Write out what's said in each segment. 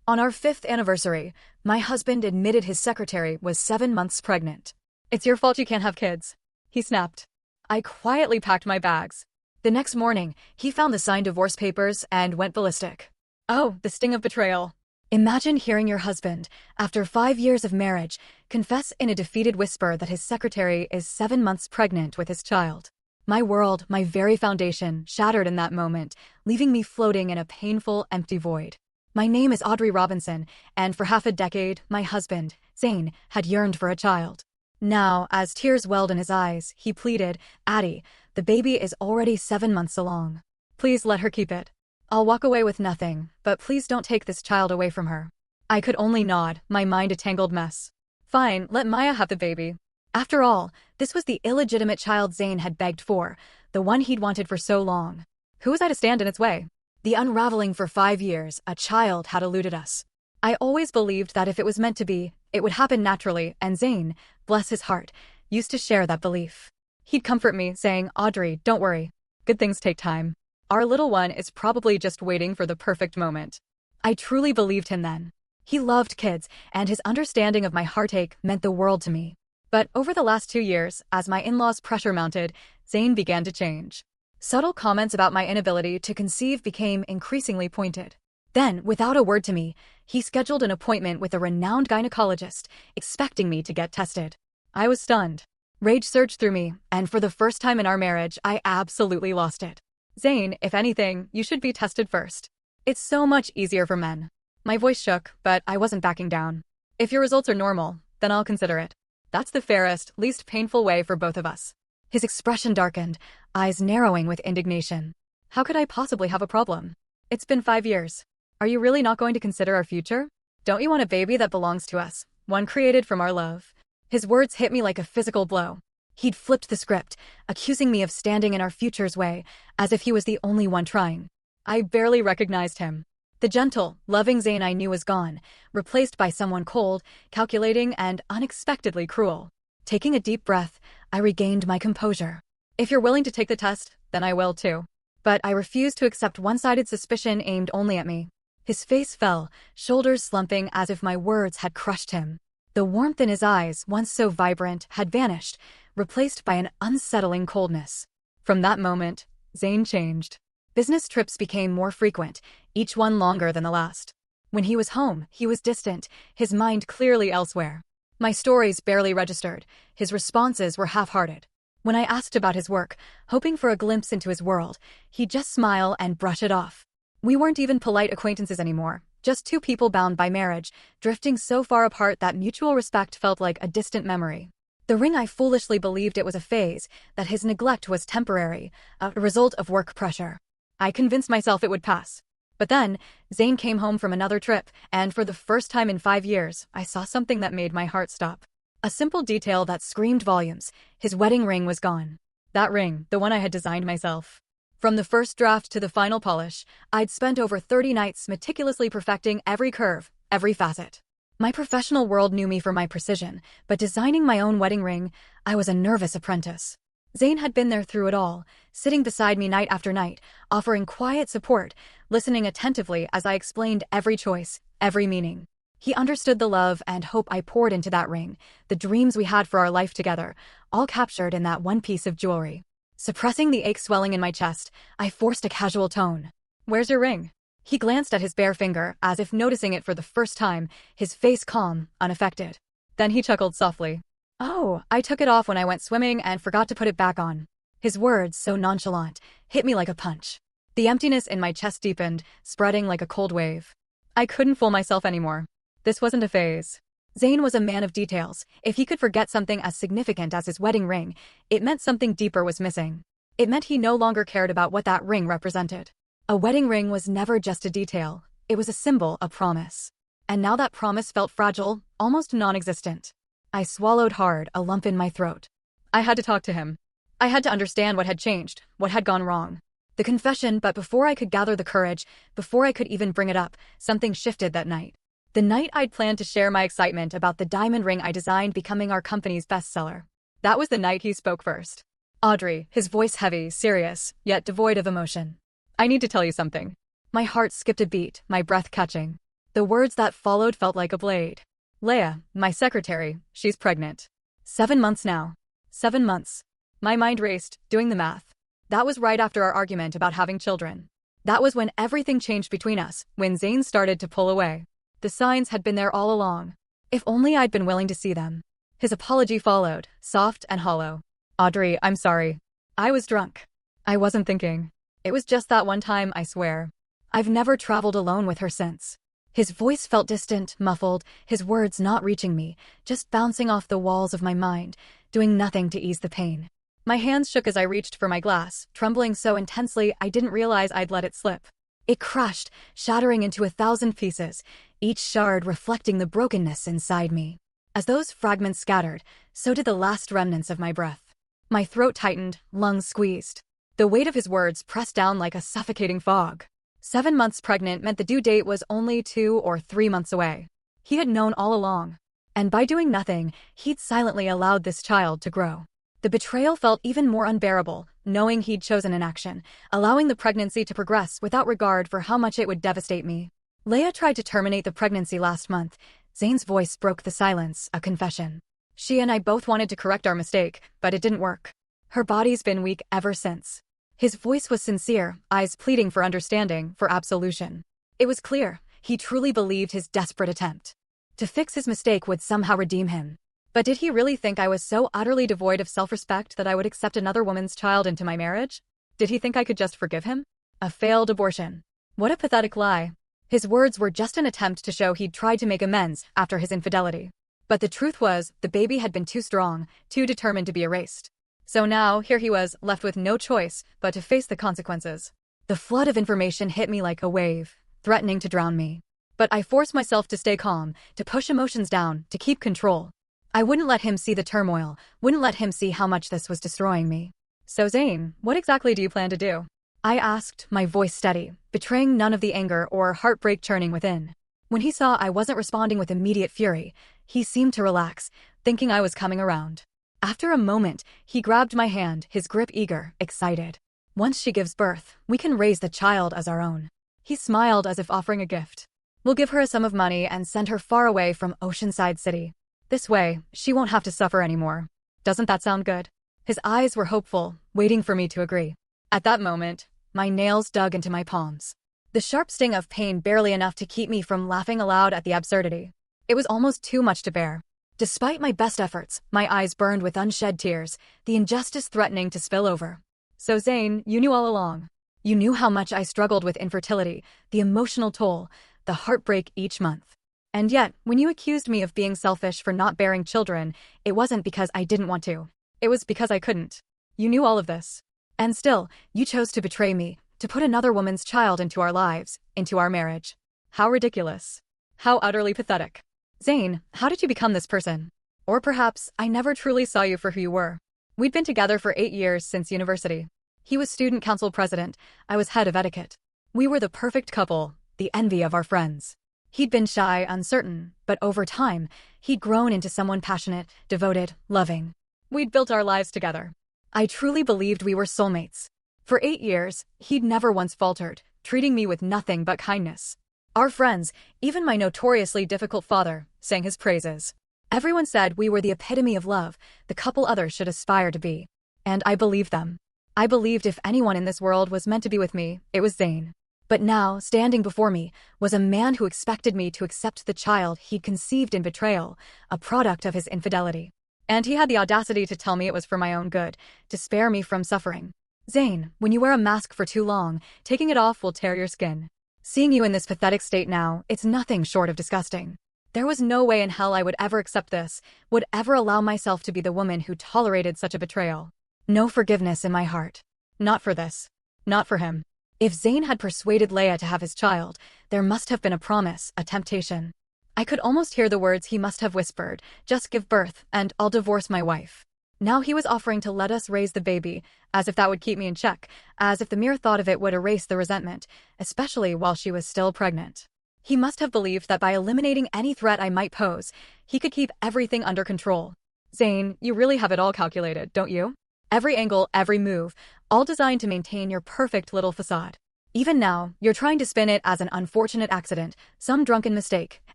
On our 5th anniversary, my husband admitted his secretary was 7 months pregnant. "It's your fault you can't have kids," he snapped. I quietly packed my bags. The next morning, he found the signed divorce papers and went ballistic. Oh, the sting of betrayal. Imagine hearing your husband, after 5 years of marriage, confess in a defeated whisper that his secretary is 7 months pregnant with his child. My world, my very foundation, shattered in that moment, leaving me floating in a painful, empty void. My name is Audrey Robinson, and for half a decade, my husband, Zane, had yearned for a child. Now, as tears welled in his eyes, he pleaded, "Addie, the baby is already 7 months along. Please let her keep it. I'll walk away with nothing, but please don't take this child away from her." I could only nod, my mind a tangled mess. Fine, let Maya have the baby. After all, this was the illegitimate child Zane had begged for, the one he'd wanted for so long. Who was I to stand in its way? The unraveling for 5 years, a child had eluded us. I always believed that if it was meant to be, it would happen naturally, and Zane, bless his heart, used to share that belief. He'd comfort me, saying, "Audrey, don't worry. Good things take time. Our little one is probably just waiting for the perfect moment." I truly believed him then. He loved kids, and his understanding of my heartache meant the world to me. But over the last 2 years, as my in-laws' pressure mounted, Zane began to change. Subtle comments about my inability to conceive became increasingly pointed. Then, without a word to me, he scheduled an appointment with a renowned gynecologist, expecting me to get tested. I was stunned. Rage surged through me, and for the first time in our marriage, I absolutely lost it. "Zane, if anything, you should be tested first. It's so much easier for men." My voice shook, but I wasn't backing down. "If your results are normal, then I'll consider it. That's the fairest, least painful way for both of us." His expression darkened, eyes narrowing with indignation. How could I possibly have a problem? It's been 5 years. Are you really not going to consider our future? Don't you want a baby that belongs to us, one created from our love? His words hit me like a physical blow. He'd flipped the script, accusing me of standing in our future's way, as if he was the only one trying. I barely recognized him. The gentle, loving Zane I knew was gone, replaced by someone cold, calculating, and unexpectedly cruel. Taking a deep breath, I regained my composure. "If you're willing to take the test, then I will too." But I refused to accept one-sided suspicion aimed only at me. His face fell, shoulders slumping as if my words had crushed him. The warmth in his eyes, once so vibrant, had vanished, replaced by an unsettling coldness. From that moment, Zane changed. Business trips became more frequent, each one longer than the last. When he was home, he was distant, his mind clearly elsewhere. My stories barely registered, his responses were half-hearted. When I asked about his work, hoping for a glimpse into his world, he'd just smile and brush it off. We weren't even polite acquaintances anymore, just two people bound by marriage, drifting so far apart that mutual respect felt like a distant memory. The ring, I foolishly believed it was a phase, that his neglect was temporary, a result of work pressure. I convinced myself it would pass. But then, Zane came home from another trip, and for the first time in 5 years, I saw something that made my heart stop. A simple detail that screamed volumes: his wedding ring was gone. That ring, the one I had designed myself. From the first draft to the final polish, I'd spent over 30 nights meticulously perfecting every curve, every facet. My professional world knew me for my precision, but designing my own wedding ring, I was a nervous apprentice. Zane had been there through it all, sitting beside me night after night, offering quiet support, listening attentively as I explained every choice, every meaning. He understood the love and hope I poured into that ring, the dreams we had for our life together, all captured in that one piece of jewelry. Suppressing the ache swelling in my chest, I forced a casual tone. "Where's your ring?" He glanced at his bare finger, as if noticing it for the first time, his face calm, unaffected. Then he chuckled softly. "Oh, I took it off when I went swimming and forgot to put it back on." His words, so nonchalant, hit me like a punch. The emptiness in my chest deepened, spreading like a cold wave. I couldn't fool myself anymore. This wasn't a phase. Zane was a man of details. If he could forget something as significant as his wedding ring, it meant something deeper was missing. It meant he no longer cared about what that ring represented. A wedding ring was never just a detail. It was a symbol, a promise. And now that promise felt fragile, almost non-existent. I swallowed hard, a lump in my throat. I had to talk to him. I had to understand what had changed, what had gone wrong. The confession, but before I could gather the courage, before I could even bring it up, something shifted that night. The night I'd planned to share my excitement about the diamond ring I designed becoming our company's bestseller. That was the night he spoke first. "Audrey," his voice heavy, serious, yet devoid of emotion. "I need to tell you something." My heart skipped a beat, my breath catching. The words that followed felt like a blade. Leia, my secretary, she's pregnant. 7 months now. 7 months. My mind raced, doing the math. That was right after our argument about having children. That was when everything changed between us, when Zane started to pull away. The signs had been there all along. If only I'd been willing to see them. His apology followed, soft and hollow. Audrey, I'm sorry. I was drunk. I wasn't thinking. It was just that one time, I swear. I've never traveled alone with her since. His voice felt distant, muffled, his words not reaching me, just bouncing off the walls of my mind, doing nothing to ease the pain. My hands shook as I reached for my glass, trembling so intensely I didn't realize I'd let it slip. It crushed, shattering into 1,000 pieces, each shard reflecting the brokenness inside me. As those fragments scattered, so did the last remnants of my breath. My throat tightened, lungs squeezed. The weight of his words pressed down like a suffocating fog. 7 months pregnant meant the due date was only 2 or 3 months away. He had known all along. And by doing nothing, he'd silently allowed this child to grow. The betrayal felt even more unbearable, knowing he'd chosen inaction, allowing the pregnancy to progress without regard for how much it would devastate me. Leia tried to terminate the pregnancy last month. Zane's voice broke the silence, a confession. She and I both wanted to correct our mistake, but it didn't work. Her body's been weak ever since. His voice was sincere, eyes pleading for understanding, for absolution. It was clear, he truly believed his desperate attempt to fix his mistake would somehow redeem him. But did he really think I was so utterly devoid of self-respect that I would accept another woman's child into my marriage? Did he think I could just forgive him? A failed abortion. What a pathetic lie. His words were just an attempt to show he'd tried to make amends after his infidelity. But the truth was, the baby had been too strong, too determined to be erased. So now, here he was, left with no choice but to face the consequences. The flood of information hit me like a wave, threatening to drown me. But I forced myself to stay calm, to push emotions down, to keep control. I wouldn't let him see the turmoil, wouldn't let him see how much this was destroying me. So Zane, what exactly do you plan to do? I asked, my voice steady, betraying none of the anger or heartbreak churning within. When he saw I wasn't responding with immediate fury, he seemed to relax, thinking I was coming around. After a moment, he grabbed my hand, his grip eager, excited. Once she gives birth, we can raise the child as our own. He smiled as if offering a gift. We'll give her a sum of money and send her far away from Oceanside City. This way, she won't have to suffer anymore. Doesn't that sound good? His eyes were hopeful, waiting for me to agree. At that moment, my nails dug into my palms. The sharp sting of pain barely enough to keep me from laughing aloud at the absurdity. It was almost too much to bear. Despite my best efforts, my eyes burned with unshed tears, the injustice threatening to spill over. So Zane, you knew all along. You knew how much I struggled with infertility, the emotional toll, the heartbreak each month. And yet, when you accused me of being selfish for not bearing children, it wasn't because I didn't want to. It was because I couldn't. You knew all of this. And still, you chose to betray me, to put another woman's child into our lives, into our marriage. How ridiculous. How utterly pathetic. Zane, how did you become this person? Or perhaps, I never truly saw you for who you were. We'd been together for 8 years since university. He was student council president, I was head of etiquette. We were the perfect couple, the envy of our friends. He'd been shy, uncertain, but over time, he'd grown into someone passionate, devoted, loving. We'd built our lives together. I truly believed we were soulmates. For 8 years, he'd never once faltered, treating me with nothing but kindness. Our friends, even my notoriously difficult father, sang his praises. Everyone said we were the epitome of love, the couple others should aspire to be. And I believed them. I believed if anyone in this world was meant to be with me, it was Zane. But now, standing before me, was a man who expected me to accept the child he'd conceived in betrayal, a product of his infidelity. And he had the audacity to tell me it was for my own good, to spare me from suffering. Zane, when you wear a mask for too long, taking it off will tear your skin. Seeing you in this pathetic state now, it's nothing short of disgusting. There was no way in hell I would ever accept this, would ever allow myself to be the woman who tolerated such a betrayal. No forgiveness in my heart. Not for this. Not for him. If Zane had persuaded Leia to have his child, there must have been a promise, a temptation. I could almost hear the words he must have whispered, just give birth, and I'll divorce my wife. Now he was offering to let us raise the baby, as if that would keep me in check, as if the mere thought of it would erase the resentment, especially while she was still pregnant. He must have believed that by eliminating any threat I might pose, he could keep everything under control. Zane, you really have it all calculated, don't you? Every angle, every move, all designed to maintain your perfect little facade. Even now, you're trying to spin it as an unfortunate accident, some drunken mistake,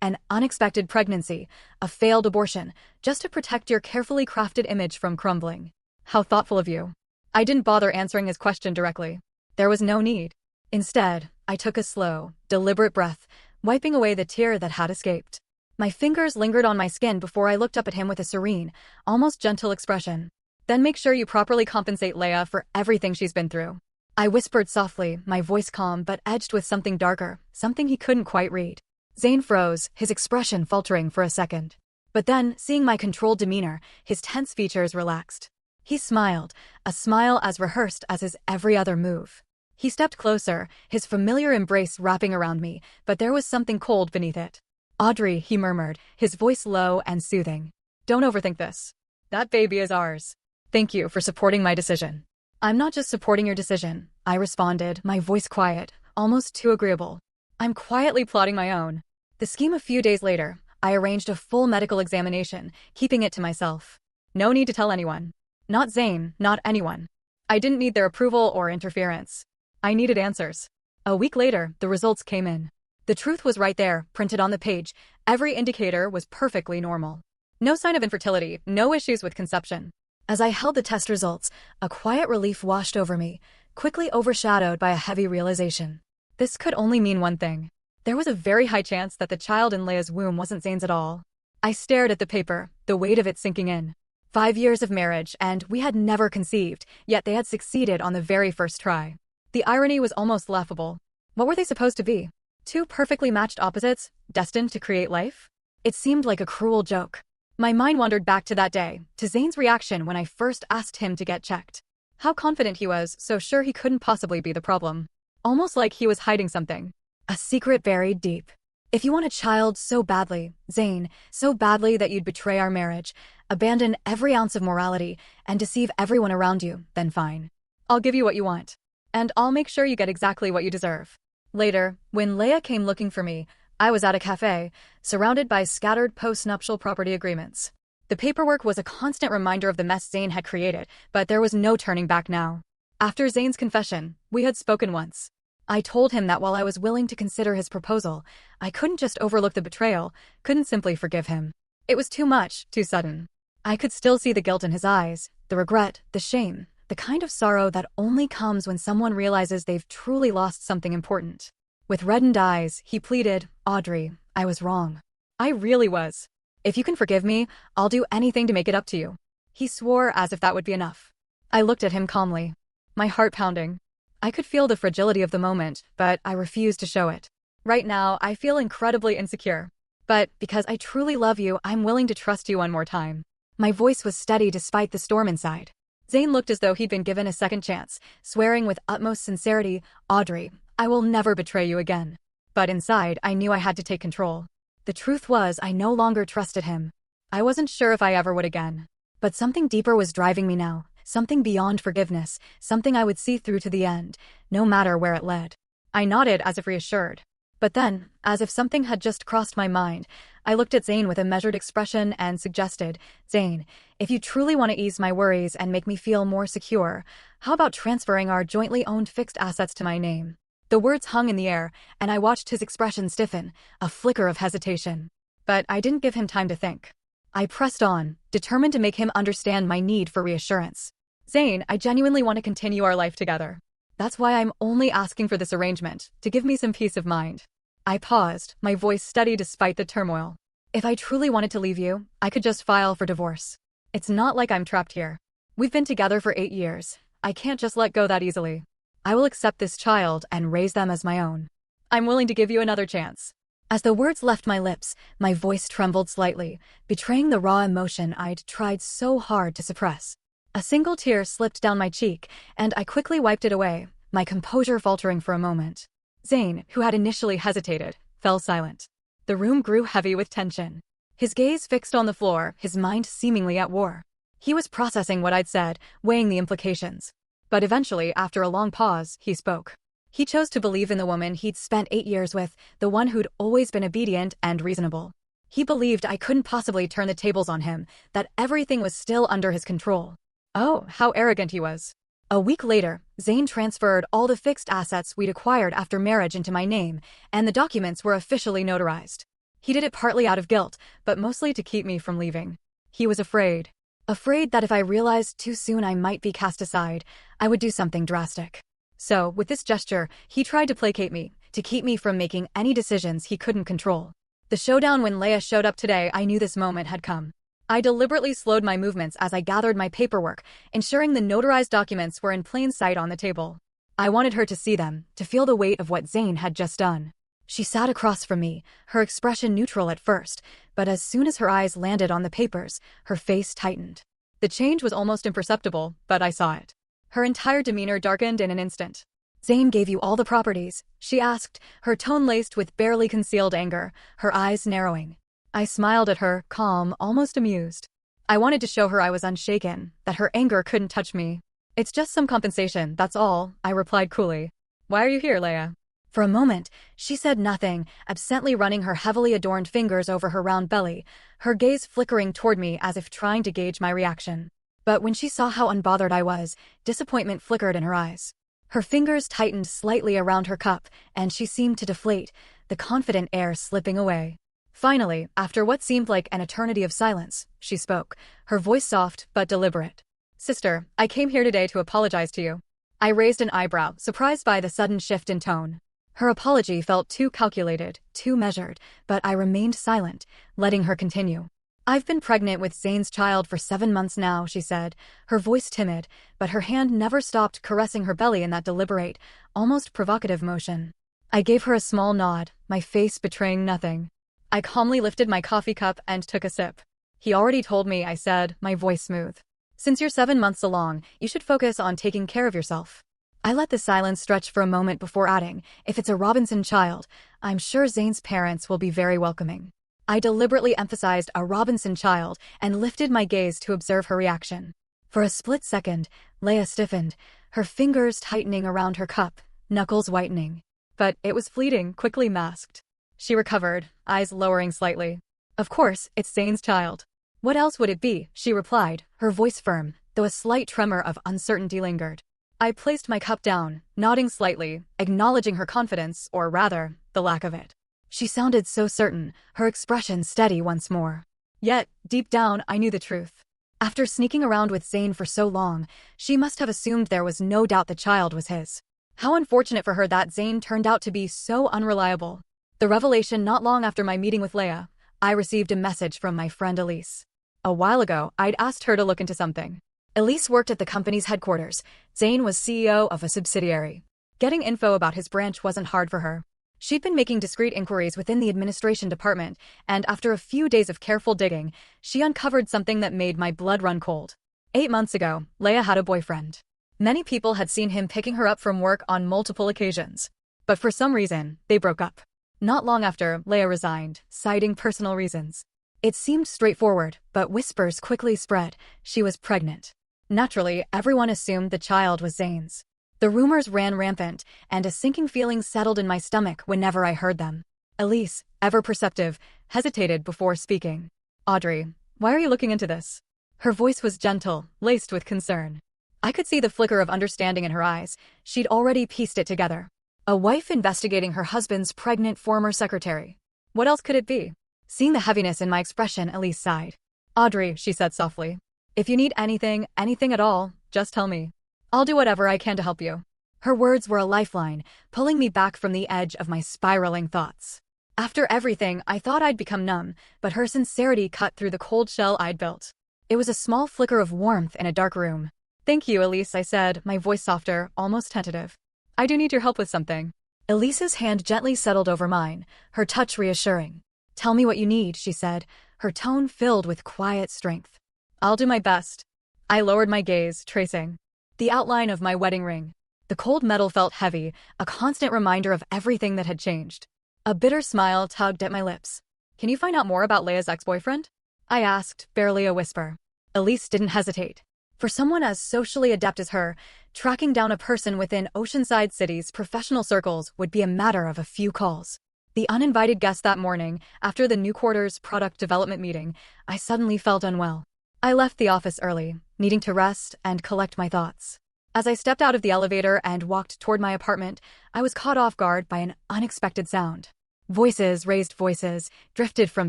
an unexpected pregnancy, a failed abortion, just to protect your carefully crafted image from crumbling. How thoughtful of you. I didn't bother answering his question directly. There was no need. Instead, I took a slow, deliberate breath, wiping away the tear that had escaped. My fingers lingered on my skin before I looked up at him with a serene, almost gentle expression. Then make sure you properly compensate Leia for everything she's been through. I whispered softly, my voice calm but edged with something darker, something he couldn't quite read. Zane froze, his expression faltering for a second. But then, seeing my controlled demeanor, his tense features relaxed. He smiled, a smile as rehearsed as his every other move. He stepped closer, his familiar embrace wrapping around me, but there was something cold beneath it. Audrey, he murmured, his voice low and soothing. Don't overthink this. That baby is ours. Thank you for supporting my decision. I'm not just supporting your decision, I responded, my voice quiet, almost too agreeable. I'm quietly plotting my own. The scheme a few days later, I arranged a full medical examination, keeping it to myself. No need to tell anyone. Not Zane, not anyone. I didn't need their approval or interference. I needed answers. A week later, the results came in. The truth was right there, printed on the page. Every indicator was perfectly normal. No sign of infertility, no issues with conception. As I held the test results, a quiet relief washed over me, quickly overshadowed by a heavy realization. This could only mean one thing. There was a very high chance that the child in Leia's womb wasn't Zane's at all. I stared at the paper, the weight of it sinking in. 5 years of marriage, and we had never conceived, yet they had succeeded on the very first try. The irony was almost laughable. What were they supposed to be? Two perfectly matched opposites, destined to create life? It seemed like a cruel joke. My mind wandered back to that day, to Zane's reaction when I first asked him to get checked. How confident he was, so sure he couldn't possibly be the problem. Almost like he was hiding something. A secret buried deep. If you want a child so badly, Zane, so badly that you'd betray our marriage, abandon every ounce of morality, and deceive everyone around you, then fine. I'll give you what you want. And I'll make sure you get exactly what you deserve. Later, when Leia came looking for me, I was at a cafe, surrounded by scattered post-nuptial property agreements. The paperwork was a constant reminder of the mess Zane had created, but there was no turning back now. After Zane's confession, we had spoken once. I told him that while I was willing to consider his proposal, I couldn't just overlook the betrayal, couldn't simply forgive him. It was too much, too sudden. I could still see the guilt in his eyes, the regret, the shame, the kind of sorrow that only comes when someone realizes they've truly lost something important. With reddened eyes, he pleaded, Audrey, I was wrong. I really was. If you can forgive me, I'll do anything to make it up to you. He swore as if that would be enough. I looked at him calmly, my heart pounding. I could feel the fragility of the moment, but I refused to show it. Right now, I feel incredibly insecure. But because I truly love you, I'm willing to trust you one more time. My voice was steady despite the storm inside. Zane looked as though he'd been given a second chance, swearing with utmost sincerity, Audrey, I will never betray you again. But inside, I knew I had to take control. The truth was, I no longer trusted him. I wasn't sure if I ever would again. But something deeper was driving me now, something beyond forgiveness, something I would see through to the end, no matter where it led. I nodded as if reassured. But then, as if something had just crossed my mind, I looked at Zane with a measured expression and suggested, Zane, if you truly want to ease my worries and make me feel more secure, how about transferring our jointly owned fixed assets to my name? The words hung in the air, and I watched his expression stiffen, a flicker of hesitation. But I didn't give him time to think. I pressed on, determined to make him understand my need for reassurance. Zane, I genuinely want to continue our life together. That's why I'm only asking for this arrangement, to give me some peace of mind. I paused, my voice steady despite the turmoil. If I truly wanted to leave you, I could just file for divorce. It's not like I'm trapped here. We've been together for 8 years. I can't just let go that easily. I will accept this child and raise them as my own. I'm willing to give you another chance. As the words left my lips, my voice trembled slightly, betraying the raw emotion I'd tried so hard to suppress. A single tear slipped down my cheek, and I quickly wiped it away, my composure faltering for a moment. Zane, who had initially hesitated, fell silent. The room grew heavy with tension. His gaze fixed on the floor, his mind seemingly at war. He was processing what I'd said, weighing the implications. But eventually, after a long pause, he spoke. He chose to believe in the woman he'd spent 8 years with, the one who'd always been obedient and reasonable. He believed I couldn't possibly turn the tables on him, that everything was still under his control. Oh, how arrogant he was. A week later, Zane transferred all the fixed assets we'd acquired after marriage into my name, and the documents were officially notarized. He did it partly out of guilt, but mostly to keep me from leaving. He was afraid. Afraid that if I realized too soon I might be cast aside, I would do something drastic. So, with this gesture, he tried to placate me, to keep me from making any decisions he couldn't control. The showdown when Leia showed up today, I knew this moment had come. I deliberately slowed my movements as I gathered my paperwork, ensuring the notarized documents were in plain sight on the table. I wanted her to see them, to feel the weight of what Zane had just done. She sat across from me, her expression neutral at first, but as soon as her eyes landed on the papers, her face tightened. The change was almost imperceptible, but I saw it. Her entire demeanor darkened in an instant. "Zane gave you all the properties?" she asked, her tone laced with barely concealed anger, her eyes narrowing. I smiled at her, calm, almost amused. I wanted to show her I was unshaken, that her anger couldn't touch me. "It's just some compensation, that's all," I replied coolly. "Why are you here, Leia?" For a moment, she said nothing, absently running her heavily adorned fingers over her round belly, her gaze flickering toward me as if trying to gauge my reaction. But when she saw how unbothered I was, disappointment flickered in her eyes. Her fingers tightened slightly around her cup, and she seemed to deflate, the confident air slipping away. Finally, after what seemed like an eternity of silence, she spoke, her voice soft but deliberate. "Sister, I came here today to apologize to you." I raised an eyebrow, surprised by the sudden shift in tone. Her apology felt too calculated, too measured, but I remained silent, letting her continue. "I've been pregnant with Zane's child for 7 months now," she said, her voice timid, but her hand never stopped caressing her belly in that deliberate, almost provocative motion. I gave her a small nod, my face betraying nothing. I calmly lifted my coffee cup and took a sip. "He already told me," I said, my voice smooth. "Since you're 7 months along, you should focus on taking care of yourself." I let the silence stretch for a moment before adding, "If it's a Robinson child, I'm sure Zane's parents will be very welcoming." I deliberately emphasized a Robinson child and lifted my gaze to observe her reaction. For a split second, Leia stiffened, her fingers tightening around her cup, knuckles whitening. But it was fleeting, quickly masked. She recovered, eyes lowering slightly. "Of course, it's Zane's child." "What else would it be?" she replied, her voice firm, though a slight tremor of uncertainty lingered. I placed my cup down, nodding slightly, acknowledging her confidence, or rather, the lack of it. She sounded so certain, her expression steady once more. Yet, deep down, I knew the truth. After sneaking around with Zane for so long, she must have assumed there was no doubt the child was his. How unfortunate for her that Zane turned out to be so unreliable. The revelation not long after my meeting with Leia, I received a message from my friend Elise. A while ago, I'd asked her to look into something. Elise worked at the company's headquarters. Zane was CEO of a subsidiary. Getting info about his branch wasn't hard for her. She'd been making discreet inquiries within the administration department, and after a few days of careful digging, she uncovered something that made my blood run cold. 8 months ago, Leia had a boyfriend. Many people had seen him picking her up from work on multiple occasions. But for some reason, they broke up. Not long after, Leia resigned, citing personal reasons. It seemed straightforward, but whispers quickly spread. She was pregnant. Naturally, everyone assumed the child was Zane's. The rumors ran rampant, and a sinking feeling settled in my stomach whenever I heard them. Elise, ever perceptive, hesitated before speaking. "Audrey, why are you looking into this?" Her voice was gentle, laced with concern. I could see the flicker of understanding in her eyes. She'd already pieced it together. A wife investigating her husband's pregnant former secretary. What else could it be? Seeing the heaviness in my expression, Elise sighed. "Audrey," she said softly, "if you need anything at all, just tell me. I'll do whatever I can to help you." Her words were a lifeline, pulling me back from the edge of my spiraling thoughts. After everything, I thought I'd become numb, but her sincerity cut through the cold shell I'd built. It was a small flicker of warmth in a dark room. "Thank you, Elise," I said, my voice softer, almost tentative. "I do need your help with something." Elise's hand gently settled over mine, her touch reassuring. "Tell me what you need," she said, her tone filled with quiet strength. "I'll do my best." I lowered my gaze, tracing the outline of my wedding ring. The cold metal felt heavy, a constant reminder of everything that had changed. A bitter smile tugged at my lips. "Can you find out more about Leia's ex-boyfriend?" I asked, barely a whisper. Elise didn't hesitate. For someone as socially adept as her, tracking down a person within Oceanside City's professional circles would be a matter of a few calls. The uninvited guest that morning, after the new quarter's product development meeting, I suddenly felt unwell. I left the office early, needing to rest and collect my thoughts. As I stepped out of the elevator and walked toward my apartment, I was caught off guard by an unexpected sound. Voices, raised voices, drifted from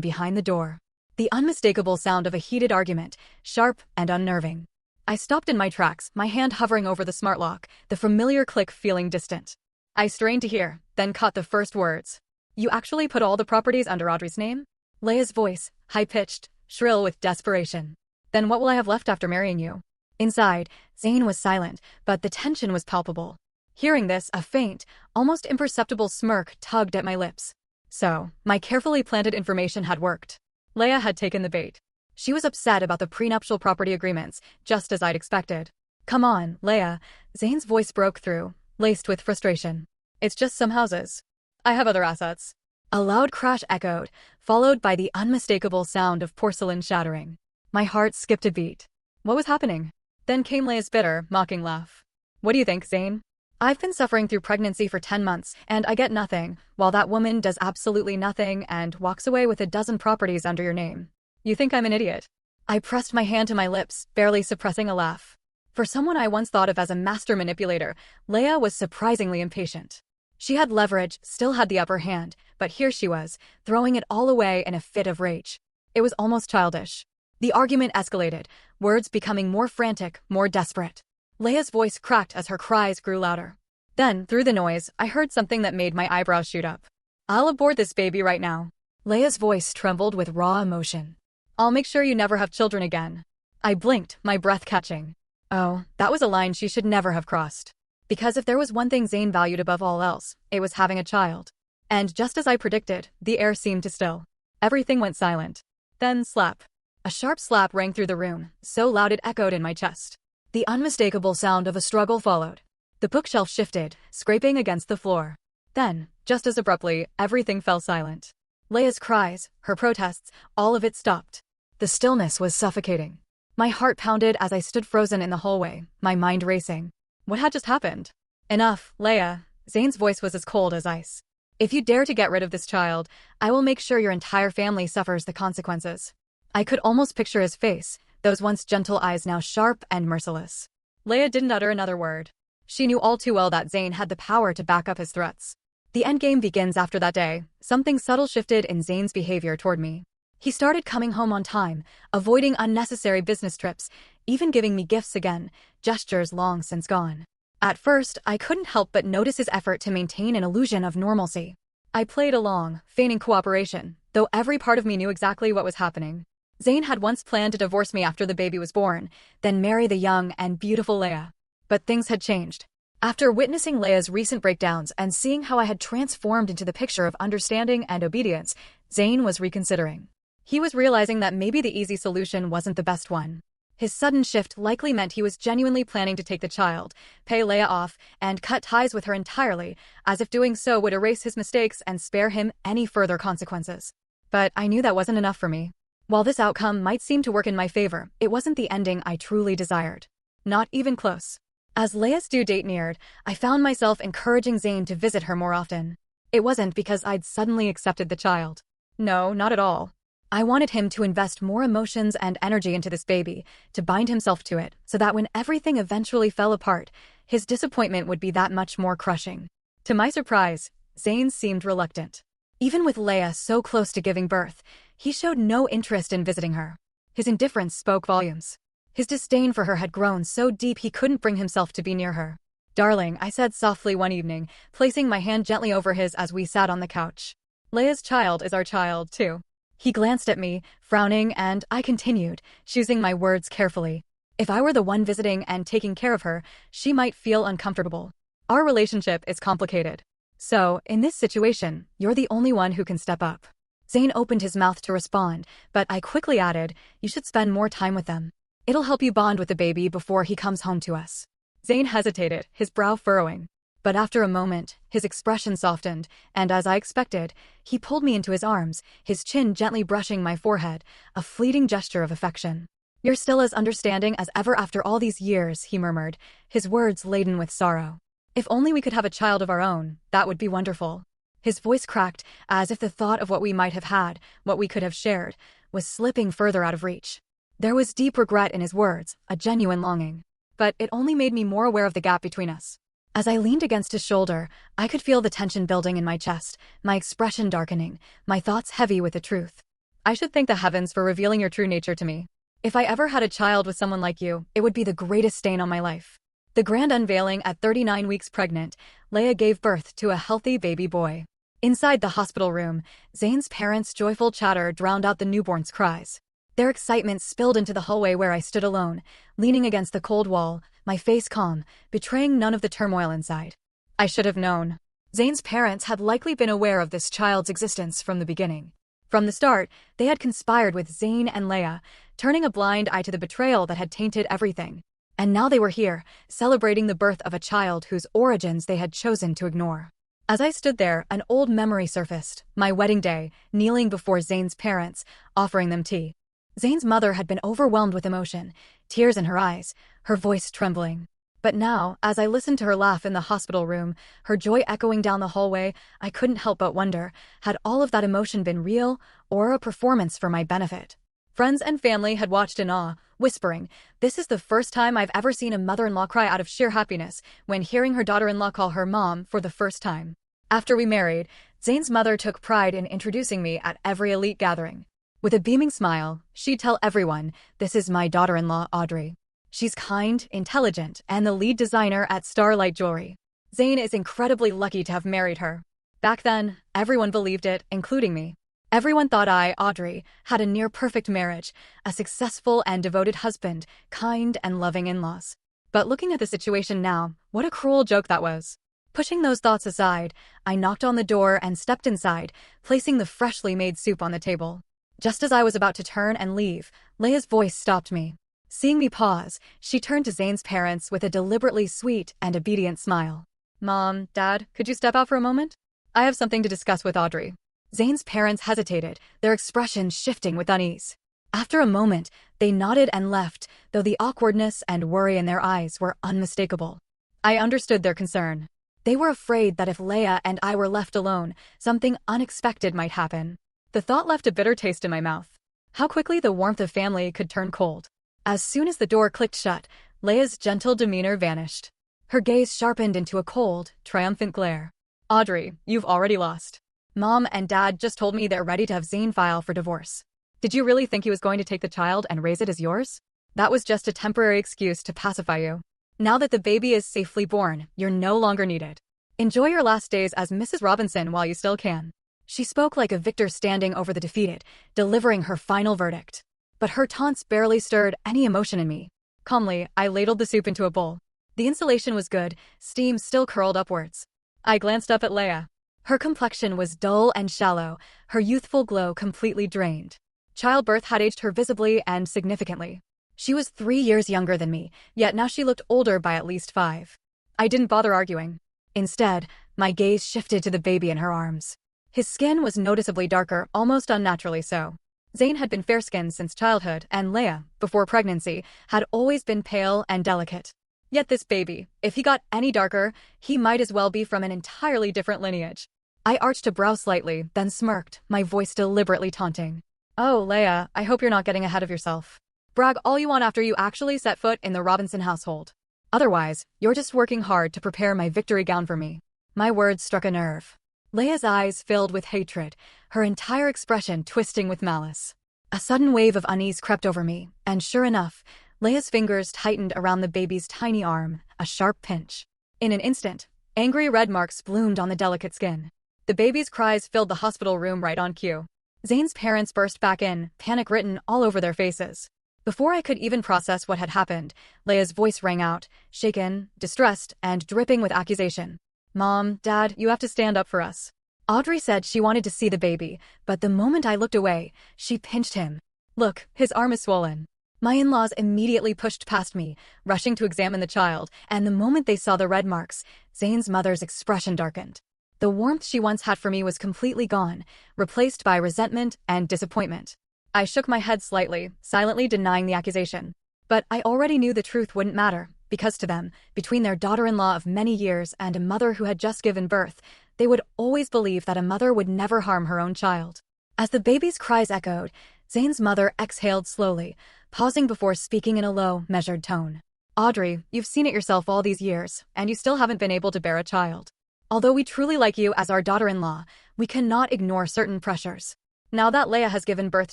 behind the door. The unmistakable sound of a heated argument, sharp and unnerving. I stopped in my tracks, my hand hovering over the smart lock, the familiar click feeling distant. I strained to hear, then caught the first words. "You actually put all the properties under Audrey's name?" Leia's voice, high-pitched, shrill with desperation. "Then what will I have left after marrying you?" Inside, Zane was silent, but the tension was palpable. Hearing this, a faint, almost imperceptible smirk tugged at my lips. So, my carefully planted information had worked. Leia had taken the bait. She was upset about the prenuptial property agreements, just as I'd expected. "Come on, Leia," Zane's voice broke through, laced with frustration. "It's just some houses. I have other assets." A loud crash echoed, followed by the unmistakable sound of porcelain shattering. My heart skipped a beat. What was happening? Then came Leia's bitter, mocking laugh. "What do you think, Zane? I've been suffering through pregnancy for 10 months, and I get nothing, while that woman does absolutely nothing and walks away with a dozen properties under your name. You think I'm an idiot?" I pressed my hand to my lips, barely suppressing a laugh. For someone I once thought of as a master manipulator, Leia was surprisingly impatient. She had leverage, still had the upper hand, but here she was, throwing it all away in a fit of rage. It was almost childish. The argument escalated, words becoming more frantic, more desperate. Leia's voice cracked as her cries grew louder. Then, through the noise, I heard something that made my eyebrows shoot up. "I'll abort this baby right now." Leia's voice trembled with raw emotion. "I'll make sure you never have children again." I blinked, my breath catching. Oh, that was a line she should never have crossed. Because if there was one thing Zane valued above all else, it was having a child. And just as I predicted, the air seemed to still. Everything went silent. Then slap. A sharp slap rang through the room, so loud it echoed in my chest. The unmistakable sound of a struggle followed. The bookshelf shifted, scraping against the floor. Then, just as abruptly, everything fell silent. Leia's cries, her protests, all of it stopped. The stillness was suffocating. My heart pounded as I stood frozen in the hallway, my mind racing. What had just happened? "Enough, Leia." Zane's voice was as cold as ice. "If you dare to get rid of this child, I will make sure your entire family suffers the consequences." I could almost picture his face, those once gentle eyes now sharp and merciless. Leia didn't utter another word. She knew all too well that Zane had the power to back up his threats. The endgame begins after that day. Something subtle shifted in Zane's behavior toward me. He started coming home on time, avoiding unnecessary business trips, even giving me gifts again, gestures long since gone. At first, I couldn't help but notice his effort to maintain an illusion of normalcy. I played along, feigning cooperation, though every part of me knew exactly what was happening. Zane had once planned to divorce me after the baby was born, then marry the young and beautiful Leia. But things had changed. After witnessing Leia's recent breakdowns and seeing how I had transformed into the picture of understanding and obedience, Zane was reconsidering. He was realizing that maybe the easy solution wasn't the best one. His sudden shift likely meant he was genuinely planning to take the child, pay Leia off, and cut ties with her entirely, as if doing so would erase his mistakes and spare him any further consequences. But I knew that wasn't enough for me. While this outcome might seem to work in my favor, it wasn't the ending I truly desired. Not even close. As Leia's due date neared, I found myself encouraging Zane to visit her more often. It wasn't because I'd suddenly accepted the child. No, not at all. I wanted him to invest more emotions and energy into this baby, to bind himself to it, so that when everything eventually fell apart, his disappointment would be that much more crushing. To my surprise, Zane seemed reluctant. Even with Leia so close to giving birth, he showed no interest in visiting her. His indifference spoke volumes. His disdain for her had grown so deep he couldn't bring himself to be near her. "Darling," I said softly one evening, placing my hand gently over his as we sat on the couch. "Leia's child is our child, too." He glanced at me, frowning, and I continued, choosing my words carefully. If I were the one visiting and taking care of her, she might feel uncomfortable. Our relationship is complicated. So, in this situation, you're the only one who can step up. Zane opened his mouth to respond, but I quickly added, "You should spend more time with them. It'll help you bond with the baby before he comes home to us." Zane hesitated, his brow furrowing. But after a moment, his expression softened, and as I expected, he pulled me into his arms, his chin gently brushing my forehead, a fleeting gesture of affection. "You're still as understanding as ever after all these years," he murmured, his words laden with sorrow. "If only we could have a child of our own, that would be wonderful." His voice cracked, as if the thought of what we might have had, what we could have shared, was slipping further out of reach. There was deep regret in his words, a genuine longing. but it only made me more aware of the gap between us. As I leaned against his shoulder, I could feel the tension building in my chest, my expression darkening, my thoughts heavy with the truth. I should thank the heavens for revealing your true nature to me. If I ever had a child with someone like you, it would be the greatest stain on my life. The grand unveiling at 39 weeks pregnant, Leia gave birth to a healthy baby boy. Inside the hospital room, Zane's parents' joyful chatter drowned out the newborn's cries. Their excitement spilled into the hallway where I stood alone, leaning against the cold wall, my face calm, betraying none of the turmoil inside. I should have known. Zane's parents had likely been aware of this child's existence from the beginning. From the start, they had conspired with Zane and Leia, turning a blind eye to the betrayal that had tainted everything. And now they were here, celebrating the birth of a child whose origins they had chosen to ignore. As I stood there, an old memory surfaced, my wedding day, kneeling before Zane's parents, offering them tea. Zane's mother had been overwhelmed with emotion, tears in her eyes, her voice trembling. But now, as I listened to her laugh in the hospital room, her joy echoing down the hallway, I couldn't help but wonder, had all of that emotion been real, or a performance for my benefit? Friends and family had watched in awe, whispering, "This is the first time I've ever seen a mother-in-law cry out of sheer happiness when hearing her daughter-in-law call her mom for the first time." After we married, Zane's mother took pride in introducing me at every elite gathering. With a beaming smile, she'd tell everyone, "This is my daughter-in-law, Audrey. She's kind, intelligent, and the lead designer at Starlight Jewelry. Zane is incredibly lucky to have married her." Back then, everyone believed it, including me. Everyone thought I, Audrey, had a near-perfect marriage, a successful and devoted husband, kind and loving in-laws. But looking at the situation now, what a cruel joke that was. Pushing those thoughts aside, I knocked on the door and stepped inside, placing the freshly made soup on the table. Just as I was about to turn and leave, Leia's voice stopped me. Seeing me pause, she turned to Zane's parents with a deliberately sweet and obedient smile. "Mom, Dad, could you step out for a moment? I have something to discuss with Audrey." Zane's parents hesitated, their expressions shifting with unease. After a moment, they nodded and left, though the awkwardness and worry in their eyes were unmistakable. I understood their concern. They were afraid that if Leia and I were left alone, something unexpected might happen. The thought left a bitter taste in my mouth. How quickly the warmth of family could turn cold. As soon as the door clicked shut, Leia's gentle demeanor vanished. Her gaze sharpened into a cold, triumphant glare. "Audrey, you've already lost. Mom and Dad just told me they're ready to have Zane file for divorce. Did you really think he was going to take the child and raise it as yours? That was just a temporary excuse to pacify you. Now that the baby is safely born, you're no longer needed. Enjoy your last days as Mrs. Robinson while you still can." She spoke like a victor standing over the defeated, delivering her final verdict. But her taunts barely stirred any emotion in me. Calmly, I ladled the soup into a bowl. The insulation was good, steam still curled upwards. I glanced up at Leia. Her complexion was dull and shallow, her youthful glow completely drained. Childbirth had aged her visibly and significantly. She was 3 years younger than me, yet now she looked older by at least 5. I didn't bother arguing. Instead, my gaze shifted to the baby in her arms. His skin was noticeably darker, almost unnaturally so. Zane had been fair-skinned since childhood, and Leia, before pregnancy, had always been pale and delicate. Yet this baby, if he got any darker, he might as well be from an entirely different lineage. I arched a brow slightly, then smirked, my voice deliberately taunting. "Oh, Leia, I hope you're not getting ahead of yourself. Brag all you want after you actually set foot in the Robinson household. Otherwise, you're just working hard to prepare my victory gown for me." My words struck a nerve. Leia's eyes filled with hatred, her entire expression twisting with malice. A sudden wave of unease crept over me, and sure enough, Leia's fingers tightened around the baby's tiny arm, a sharp pinch. In an instant, angry red marks bloomed on the delicate skin. The baby's cries filled the hospital room right on cue. Zane's parents burst back in, panic written all over their faces. Before I could even process what had happened, Leia's voice rang out, shaken, distressed, and dripping with accusation. "Mom, Dad, you have to stand up for us." Audrey said she wanted to see the baby, but the moment I looked away, she pinched him. "Look, his arm is swollen." My in-laws immediately pushed past me, rushing to examine the child, and the moment they saw the red marks, Zane's mother's expression darkened. The warmth she once had for me was completely gone, replaced by resentment and disappointment. I shook my head slightly, silently denying the accusation. But I already knew the truth wouldn't matter, because to them, between their daughter-in-law of many years and a mother who had just given birth, they would always believe that a mother would never harm her own child. As the baby's cries echoed, Zane's mother exhaled slowly, pausing before speaking in a low, measured tone. Audrey, you've seen it yourself all these years, and you still haven't been able to bear a child. Although we truly like you as our daughter-in-law, we cannot ignore certain pressures. Now that Leia has given birth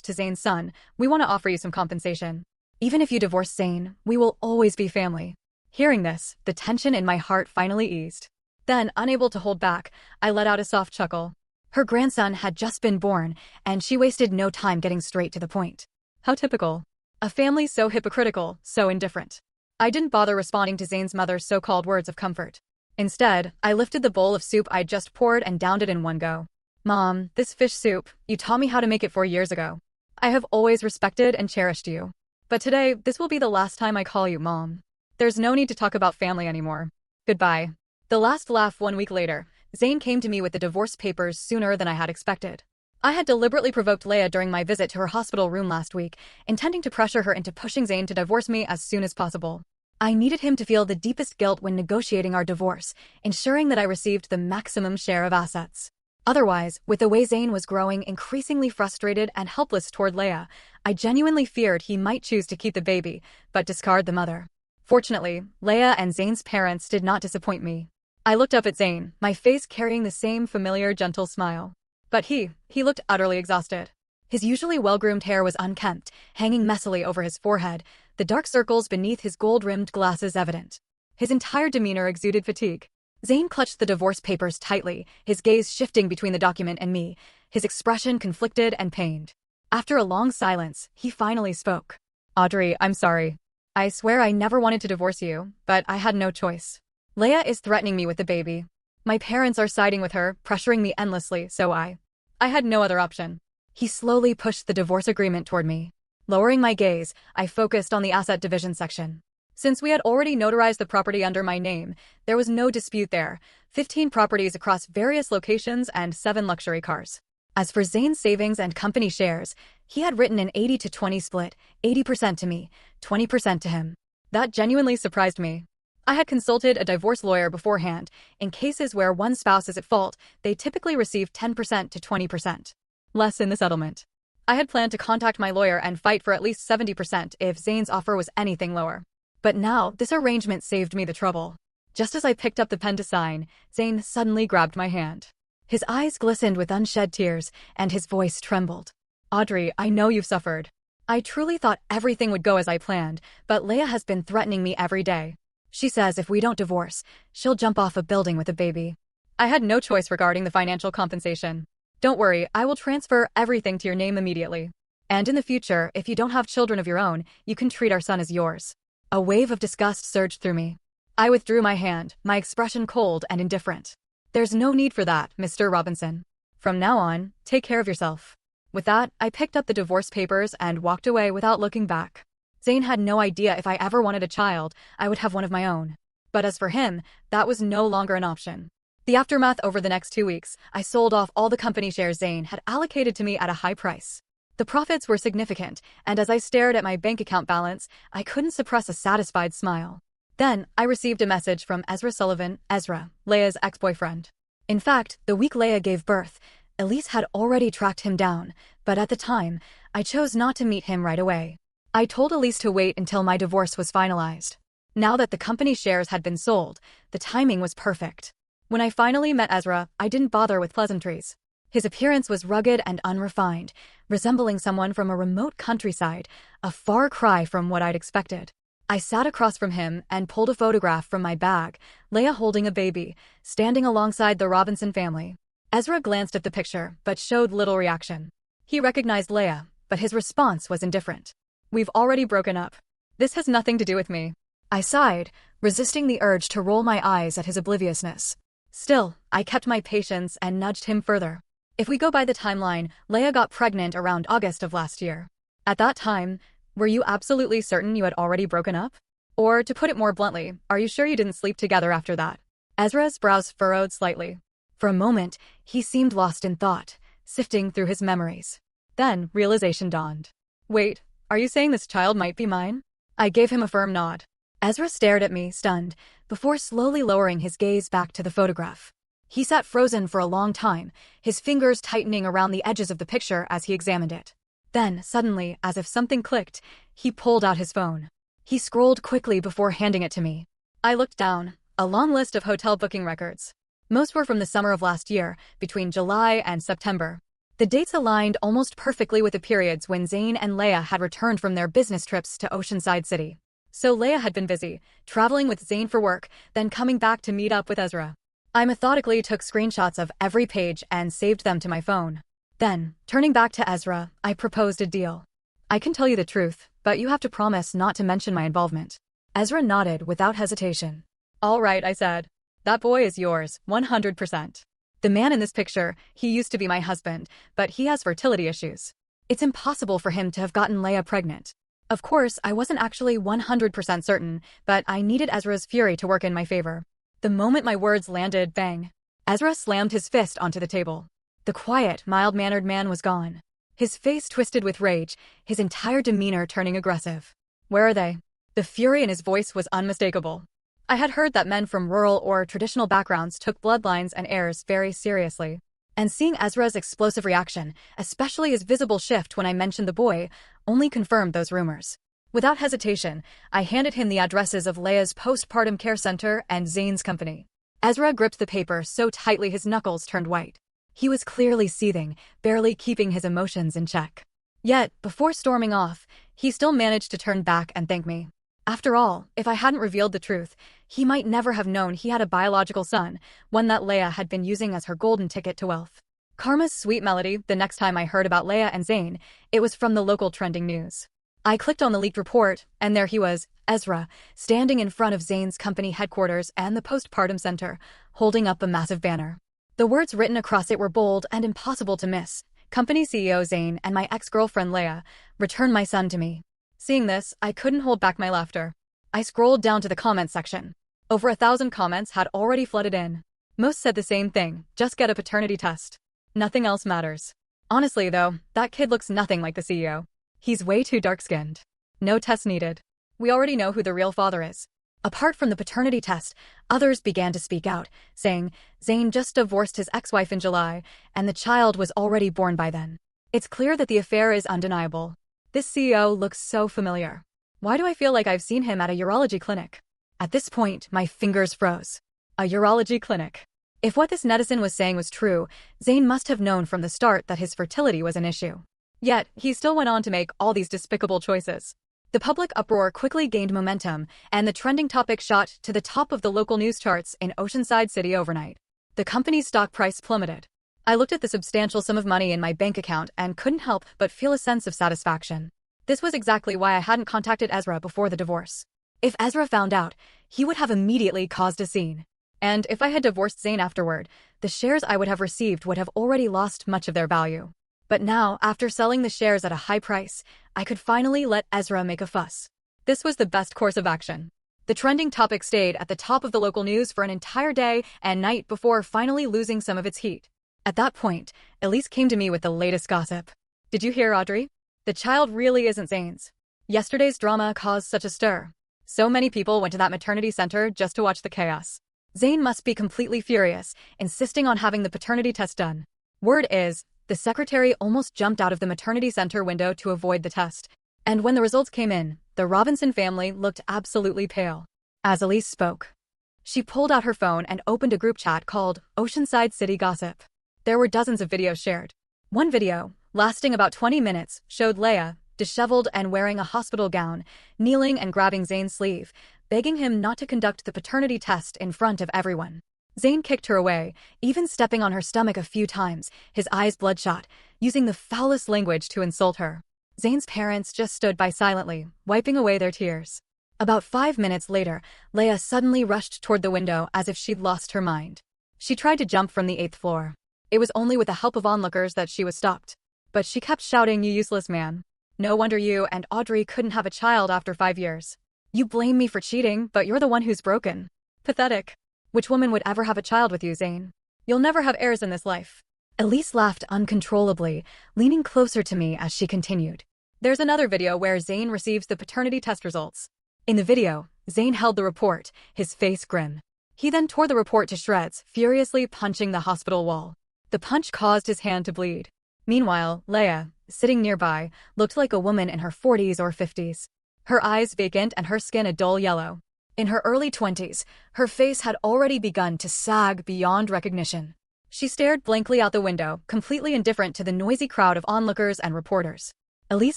to Zane's son, we want to offer you some compensation. Even if you divorce Zane, we will always be family. Hearing this, the tension in my heart finally eased. Then, unable to hold back, I let out a soft chuckle. Her grandson had just been born, and she wasted no time getting straight to the point. How typical. A family so hypocritical, so indifferent. I didn't bother responding to Zane's mother's so-called words of comfort. Instead, I lifted the bowl of soup I'd just poured and downed it in one go. Mom, this fish soup, you taught me how to make it 4 years ago. I have always respected and cherished you. But today, this will be the last time I call you Mom. There's no need to talk about family anymore. Goodbye. The last laugh 1 week later, Zane came to me with the divorce papers sooner than I had expected. I had deliberately provoked Leia during my visit to her hospital room last week, intending to pressure her into pushing Zane to divorce me as soon as possible. I needed him to feel the deepest guilt when negotiating our divorce, ensuring that I received the maximum share of assets. Otherwise, with the way Zane was growing increasingly frustrated and helpless toward Leia, I genuinely feared he might choose to keep the baby, but discard the mother. Fortunately, Leia and Zane's parents did not disappoint me. I looked up at Zane, my face carrying the same familiar gentle smile. But he looked utterly exhausted. His usually well-groomed hair was unkempt, hanging messily over his forehead, the dark circles beneath his gold-rimmed glasses evident. His entire demeanor exuded fatigue. Zane clutched the divorce papers tightly, his gaze shifting between the document and me, his expression conflicted and pained. After a long silence, he finally spoke. Audrey, I'm sorry. I swear I never wanted to divorce you, but I had no choice. Leia is threatening me with the baby. My parents are siding with her, pressuring me endlessly, so I had no other option. He slowly pushed the divorce agreement toward me. Lowering my gaze, I focused on the asset division section. Since we had already notarized the property under my name, there was no dispute there. 15 properties across various locations and 7 luxury cars. As for Zane's savings and company shares, he had written an 80-20 split, 80% to me, 20% to him. That genuinely surprised me. I had consulted a divorce lawyer beforehand. In cases where one spouse is at fault, they typically receive 10% to 20%. Less in the settlement. I had planned to contact my lawyer and fight for at least 70% if Zane's offer was anything lower. But now, this arrangement saved me the trouble. Just as I picked up the pen to sign, Zane suddenly grabbed my hand. His eyes glistened with unshed tears, and his voice trembled. Audrey, I know you've suffered. I truly thought everything would go as I planned, but Leia has been threatening me every day. She says if we don't divorce, she'll jump off a building with a baby. I had no choice regarding the financial compensation. Don't worry, I will transfer everything to your name immediately. And in the future, if you don't have children of your own, you can treat our son as yours. A wave of disgust surged through me. I withdrew my hand, my expression cold and indifferent. There's no need for that, Mr. Robinson. From now on, take care of yourself. With that, I picked up the divorce papers and walked away without looking back. Zane had no idea if I ever wanted a child, I would have one of my own. But as for him, that was no longer an option. The aftermath over the next 2 weeks, I sold off all the company shares Zane had allocated to me at a high price. The profits were significant, and as I stared at my bank account balance, I couldn't suppress a satisfied smile. Then, I received a message from Ezra Sullivan, Ezra, Leia's ex-boyfriend. In fact, the week Leia gave birth, Elise had already tracked him down, but at the time, I chose not to meet him right away. I told Elise to wait until my divorce was finalized. Now that the company shares had been sold, the timing was perfect. When I finally met Ezra, I didn't bother with pleasantries. His appearance was rugged and unrefined, resembling someone from a remote countryside, a far cry from what I'd expected. I sat across from him and pulled a photograph from my bag, Leia holding a baby, standing alongside the Robinson family. Ezra glanced at the picture, but showed little reaction. He recognized Leia, but his response was indifferent. We've already broken up. This has nothing to do with me. I sighed, resisting the urge to roll my eyes at his obliviousness. Still, I kept my patience and nudged him further. If we go by the timeline, Leia got pregnant around August of last year. At that time, were you absolutely certain you had already broken up? Or, to put it more bluntly, are you sure you didn't sleep together after that? Ezra's brows furrowed slightly. For a moment, he seemed lost in thought, sifting through his memories. Then, realization dawned. Wait, are you saying this child might be mine? I gave him a firm nod. Ezra stared at me, stunned, before slowly lowering his gaze back to the photograph. He sat frozen for a long time, his fingers tightening around the edges of the picture as he examined it. Then, suddenly, as if something clicked, he pulled out his phone. He scrolled quickly before handing it to me. I looked down, a long list of hotel booking records. Most were from the summer of last year, between July and September. The dates aligned almost perfectly with the periods when Zane and Leia had returned from their business trips to Oceanside City. So Leia had been busy, traveling with Zane for work, then coming back to meet up with Ezra. I methodically took screenshots of every page and saved them to my phone. Then, turning back to Ezra, I proposed a deal. I can tell you the truth, but you have to promise not to mention my involvement. Ezra nodded without hesitation. All right, I said. That boy is yours, 100%. The man in this picture, he used to be my husband, but he has fertility issues. It's impossible for him to have gotten Leia pregnant. Of course, I wasn't actually 100% certain, but I needed Ezra's fury to work in my favor. The moment my words landed, bang. Ezra slammed his fist onto the table. The quiet, mild-mannered man was gone. His face twisted with rage, his entire demeanor turning aggressive. Where are they? The fury in his voice was unmistakable. I had heard that men from rural or traditional backgrounds took bloodlines and heirs very seriously. And seeing Ezra's explosive reaction, especially his visible shift when I mentioned the boy, only confirmed those rumors. Without hesitation, I handed him the addresses of Leia's postpartum care center and Zane's company. Ezra gripped the paper so tightly his knuckles turned white. He was clearly seething, barely keeping his emotions in check. Yet, before storming off, he still managed to turn back and thank me. After all, if I hadn't revealed the truth, he might never have known he had a biological son, one that Leia had been using as her golden ticket to wealth. Karma's sweet melody. The next time I heard about Leia and Zane, it was from the local trending news. I clicked on the leaked report, and there he was, Ezra, standing in front of Zane's company headquarters and the postpartum center, holding up a massive banner. The words written across it were bold and impossible to miss. Company CEO Zane and my ex-girlfriend Leia, return my son to me. Seeing this, I couldn't hold back my laughter. I scrolled down to the comments section. Over 1,000 comments had already flooded in. Most said the same thing, just get a paternity test. Nothing else matters. Honestly though, that kid looks nothing like the CEO. He's way too dark-skinned. No test needed. We already know who the real father is. Apart from the paternity test, others began to speak out, saying, Zane just divorced his ex-wife in July, and the child was already born by then. It's clear that the affair is undeniable. This CEO looks so familiar. Why do I feel like I've seen him at a urology clinic? At this point, my fingers froze. A urology clinic. If what this netizen was saying was true, Zane must have known from the start that his fertility was an issue. Yet, he still went on to make all these despicable choices. The public uproar quickly gained momentum, and the trending topic shot to the top of the local news charts in Oceanside City overnight. The company's stock price plummeted. I looked at the substantial sum of money in my bank account and couldn't help but feel a sense of satisfaction. This was exactly why I hadn't contacted Ezra before the divorce. If Ezra found out, he would have immediately caused a scene. And if I had divorced Zane afterward, the shares I would have received would have already lost much of their value. But now, after selling the shares at a high price, I could finally let Ezra make a fuss. This was the best course of action. The trending topic stayed at the top of the local news for an entire day and night before finally losing some of its heat. At that point, Elise came to me with the latest gossip. Did you hear, Audrey? The child really isn't Zane's. Yesterday's drama caused such a stir. So many people went to that maternity center just to watch the chaos. Zane must be completely furious, insisting on having the paternity test done. Word is, the secretary almost jumped out of the maternity center window to avoid the test. And when the results came in, the Robinson family looked absolutely pale. As Elise spoke, she pulled out her phone and opened a group chat called Oceanside City Gossip. There were dozens of videos shared. One video, lasting about 20 minutes, showed Leia, disheveled and wearing a hospital gown, kneeling and grabbing Zane's sleeve, begging him not to conduct the paternity test in front of everyone. Zane kicked her away, even stepping on her stomach a few times, his eyes bloodshot, using the foulest language to insult her. Zane's parents just stood by silently, wiping away their tears. About 5 minutes later, Leia suddenly rushed toward the window as if she'd lost her mind. She tried to jump from the 8th floor. It was only with the help of onlookers that she was stopped. But she kept shouting, "You useless man. No wonder you and Audrey couldn't have a child after 5 years. You blame me for cheating, but you're the one who's broken. Pathetic. Which woman would ever have a child with you, Zane? You'll never have heirs in this life." Elise laughed uncontrollably, leaning closer to me as she continued. There's another video where Zane receives the paternity test results. In the video, Zane held the report, his face grim. He then tore the report to shreds, furiously punching the hospital wall. The punch caused his hand to bleed. Meanwhile, Leia, sitting nearby, looked like a woman in her 40s or 50s. her eyes vacant and her skin a dull yellow. In her early 20s, her face had already begun to sag beyond recognition. She stared blankly out the window, completely indifferent to the noisy crowd of onlookers and reporters. Elise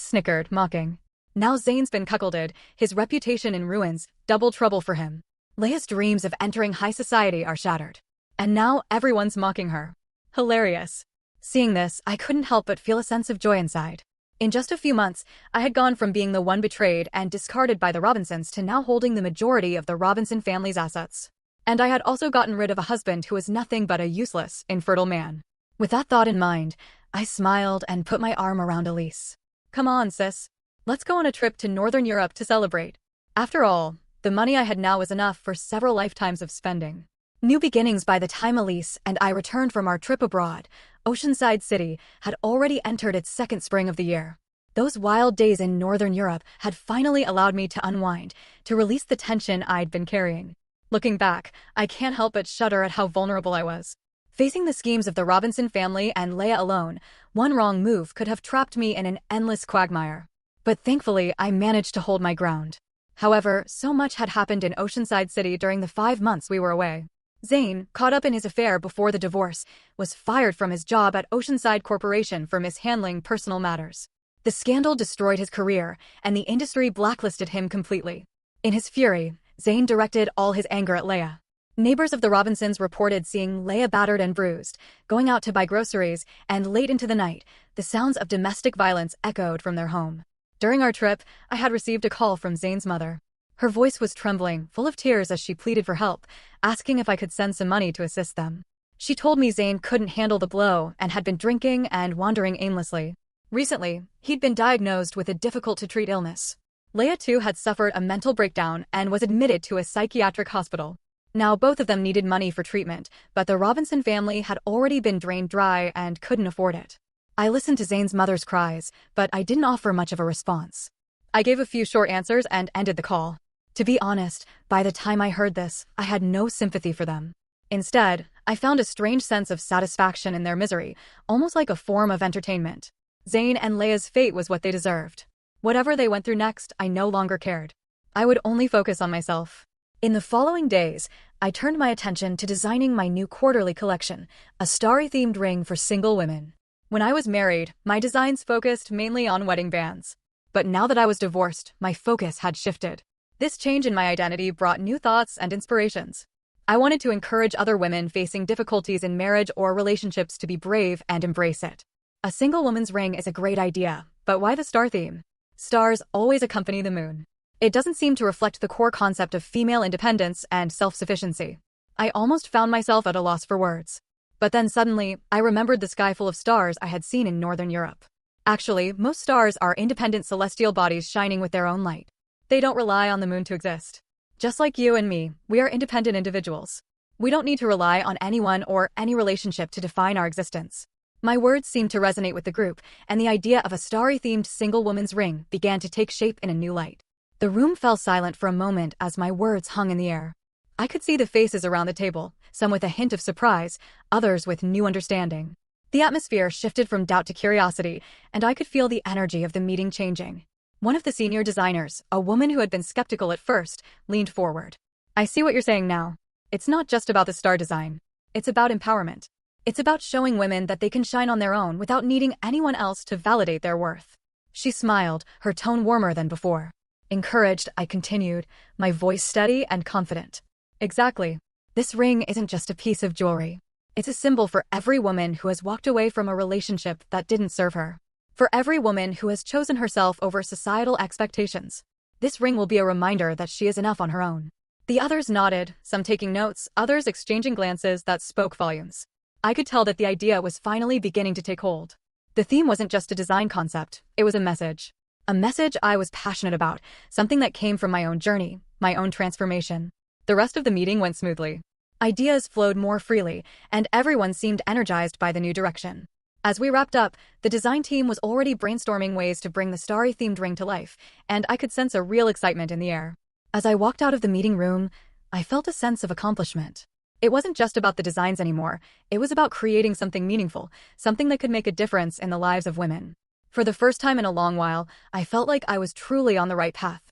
snickered, mocking. Now Zane's been cuckolded, his reputation in ruins, double trouble for him. Leia's dreams of entering high society are shattered. And now everyone's mocking her. Hilarious. Seeing this, I couldn't help but feel a sense of joy inside. In just a few months, I had gone from being the one betrayed and discarded by the Robinsons to now holding the majority of the Robinson family's assets. And I had also gotten rid of a husband who was nothing but a useless, infertile man. With that thought in mind, I smiled and put my arm around Elise. Come on, sis. Let's go on a trip to Northern Europe to celebrate. After all, the money I had now was enough for several lifetimes of spending. New beginnings. By the time Elise and I returned from our trip abroad, Oceanside City had already entered its second spring of the year. Those wild days in Northern Europe had finally allowed me to unwind, to release the tension I'd been carrying. Looking back, I can't help but shudder at how vulnerable I was. Facing the schemes of the Robinson family and Leia alone, one wrong move could have trapped me in an endless quagmire. But thankfully, I managed to hold my ground. However, so much had happened in Oceanside City during the 5 months we were away. Zane, caught up in his affair before the divorce, was fired from his job at Oceanside Corporation for mishandling personal matters. The scandal destroyed his career, and the industry blacklisted him completely. In his fury, Zane directed all his anger at Leia. Neighbors of the Robinsons reported seeing Leia battered and bruised, going out to buy groceries, and late into the night, the sounds of domestic violence echoed from their home. During our trip, I had received a call from Zane's mother. Her voice was trembling, full of tears as she pleaded for help, asking if I could send some money to assist them. She told me Zane couldn't handle the blow and had been drinking and wandering aimlessly. Recently, he'd been diagnosed with a difficult-to-treat illness. Leia too had suffered a mental breakdown and was admitted to a psychiatric hospital. Now both of them needed money for treatment, but the Robinson family had already been drained dry and couldn't afford it. I listened to Zane's mother's cries, but I didn't offer much of a response. I gave a few short answers and ended the call. To be honest, by the time I heard this, I had no sympathy for them. Instead, I found a strange sense of satisfaction in their misery, almost like a form of entertainment. Zane and Leia's fate was what they deserved. Whatever they went through next, I no longer cared. I would only focus on myself. In the following days, I turned my attention to designing my new quarterly collection, a starry-themed ring for single women. When I was married, my designs focused mainly on wedding bands. But now that I was divorced, my focus had shifted. This change in my identity brought new thoughts and inspirations. I wanted to encourage other women facing difficulties in marriage or relationships to be brave and embrace it. A single woman's ring is a great idea, but why the star theme? Stars always accompany the moon. It doesn't seem to reflect the core concept of female independence and self-sufficiency. I almost found myself at a loss for words. But then suddenly, I remembered the sky full of stars I had seen in Northern Europe. Actually, most stars are independent celestial bodies shining with their own light. They don't rely on the moon to exist. Just like you and me, we are independent individuals. We don't need to rely on anyone or any relationship to define our existence. My words seemed to resonate with the group, and the idea of a starry-themed single woman's ring began to take shape in a new light. The room fell silent for a moment as my words hung in the air. I could see the faces around the table, some with a hint of surprise, others with new understanding. The atmosphere shifted from doubt to curiosity, and I could feel the energy of the meeting changing. One of the senior designers, a woman who had been skeptical at first, leaned forward. I see what you're saying now. It's not just about the star design. It's about empowerment. It's about showing women that they can shine on their own without needing anyone else to validate their worth. She smiled, her tone warmer than before. Encouraged, I continued, my voice steady and confident. Exactly. This ring isn't just a piece of jewelry. It's a symbol for every woman who has walked away from a relationship that didn't serve her. For every woman who has chosen herself over societal expectations. This ring will be a reminder that she is enough on her own. The others nodded, some taking notes, others exchanging glances that spoke volumes. I could tell that the idea was finally beginning to take hold. The theme wasn't just a design concept, it was a message. A message I was passionate about, something that came from my own journey, my own transformation. The rest of the meeting went smoothly. Ideas flowed more freely, and everyone seemed energized by the new direction. As we wrapped up, the design team was already brainstorming ways to bring the starry-themed ring to life, and I could sense a real excitement in the air. As I walked out of the meeting room, I felt a sense of accomplishment. It wasn't just about the designs anymore, it was about creating something meaningful, something that could make a difference in the lives of women. For the first time in a long while, I felt like I was truly on the right path.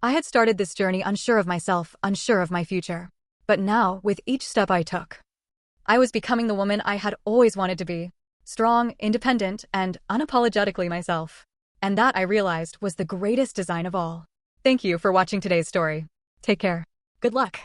I had started this journey unsure of myself, unsure of my future. But now, with each step I took, I was becoming the woman I had always wanted to be. Strong, independent, and unapologetically myself. And that, I realized, was the greatest design of all. Thank you for watching today's story. Take care. Good luck.